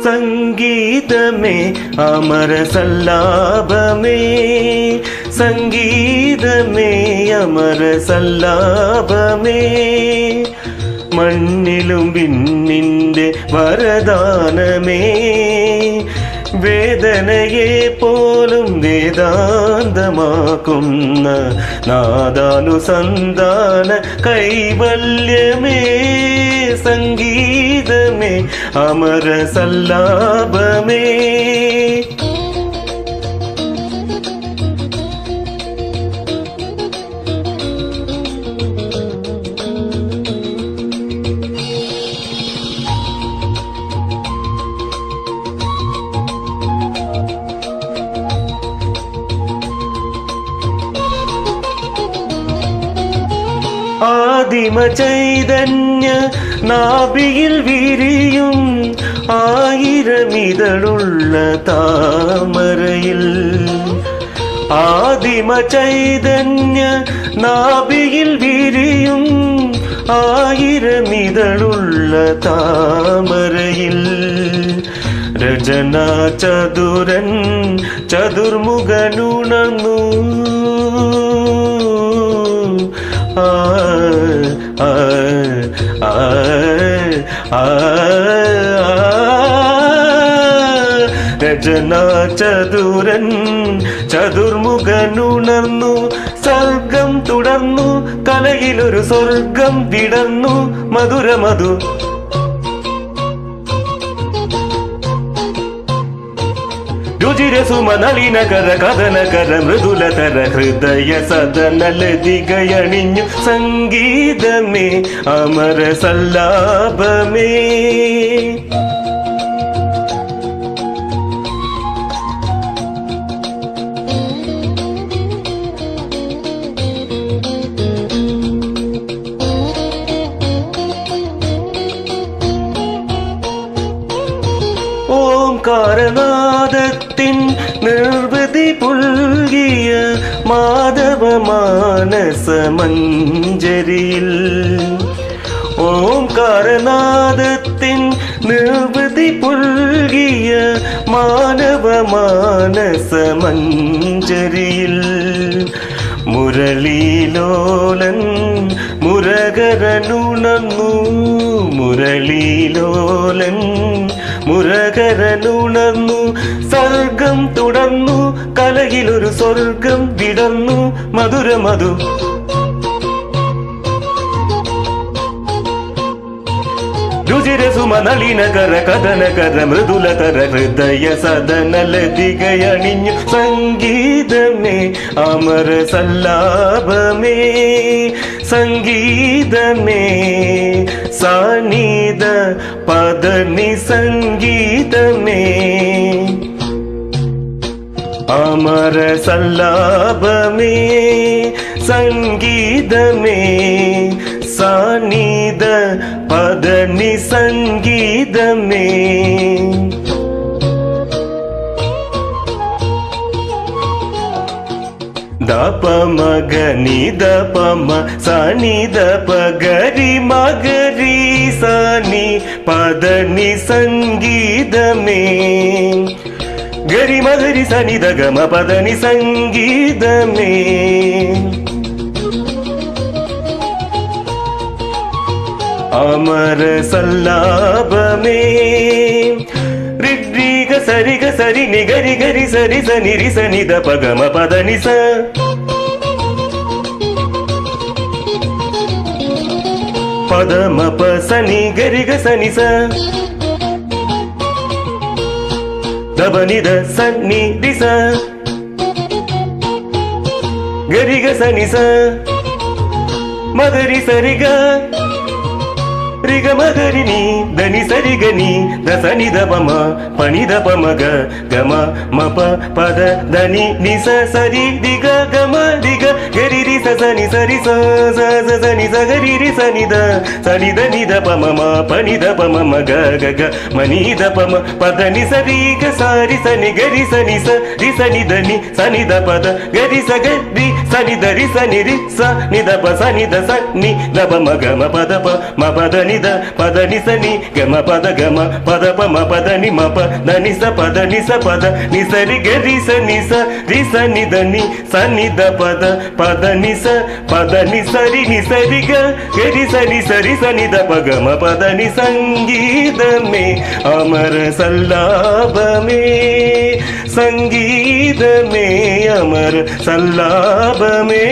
സംഗീതമേ അമര സല്ലാപമേ, സംഗീതമേ അമര സല്ലാപമേ, മണ്ണിലും വിണ്ണിൻ്റെ വരദാനമേ, വേദനയെ പോലും വേദാന്തമാക്കുന്ന നാദാനുസന്ധാന കൈവല്യമേ, സംഗീതമേ അമര സല്ലാപമേ. ആദിമ ചൈതന്യ നാഭിയിൽ വിരിയും ആയിരമിതളുള്ള താമരയിൽ, ആദിമ ചൈതന്യ നാഭിയിൽ വിരിയും ആയിരമിതളുള്ള താമരയിൽ, രചനാ ചതുരൻ ചതുർമുഖനുണർന്നു രചനാ ചതുരൻ ചതുർമുഖനുണർന്നു, സർഗം തുടർന്നു കലയിലൊരു സ്വർഗം വിടർന്നു, മധുരമധു രുചിരസുമ നളിനകര കഥനകര മൃദുലതര ഹൃദയ സദന ലതികയണിഞ്ഞു, സംഗീതമേ അമര സല്ലാപമേ. ഓംകാരനാദത്തിൻ നിർവൃതി പുൽകിയ മാധവ മാനസ മഞ്ജരിയിൽ, ഓംകാരനാദത്തിൻ നിർവൃതി പുൽകിയ മാനവ മാനസ മഞ്ജരിയിൽ, മുരളീലോലൻ മുരകരനുണർന്നു, മുരളീലോലൻ മുരകരനുണർന്നു, സർഗം തുടർന്നു കലയിലൊരു സ്വർഗം വിടർന്നു, മധുരമധു രുചിരസുമ നളിനകര കഥനകര മൃദുലതര ഹൃദയ സദന ലതികയണിഞ്ഞു, സംഗീതമേ അമര സല്ലാപമേ, സംഗീതമേ സാനിധ പദനി സംഗീതമേ അമര സല്ലാപമേ, സംഗീതമേ സാനിധ പദനി സംഗീതമേ. ദപ മഗനി ദപമ സനി ദപ ഗരി മഗരി സനി പദനി സംഗീതമേ, ഗരി മഗരി സനി ദഗമ പദനി സംഗീതമേ. അമര സല്ലാപമേ, ഋഗ്വേദ సరిగ సరి నిగరి గరి సరి సని రి సని ద పగమ పద ని స పదమ ప సని గరి గ సని స దబని ద సని రి స గరి గ సని స మగరి సరిగ రిగ మగరిని దని సరిగని దసని దపమ పని దపమగ గమ మప పద దని నిస సరి దిగ గమ దిగ గరి రి సని సరి సని సగరి రి సని ద సని దని దపమ పని దపమ మగ గగ మని దపమ పద ని సరి గ సారి సని గరి సని స రి సని దని సని ద పద గరి స గరి సని ద రి సని రి స ని ద ప సని ద సని ద ప మగ మ పద ప మ పద ని పద ని సని గమ పద గమ పద ప మ పద ని మ ప దని స పద ని స పద ని సరి గ రి స ని స రి స ని ద ని స ని ద పద పద ని స పద ని సరి ని సరి గ రి స ని సరి స ని ద ప గమ పద ని సంగీతమే అమర సల్లాభమే సంగీతమే అమర సల్లాభమే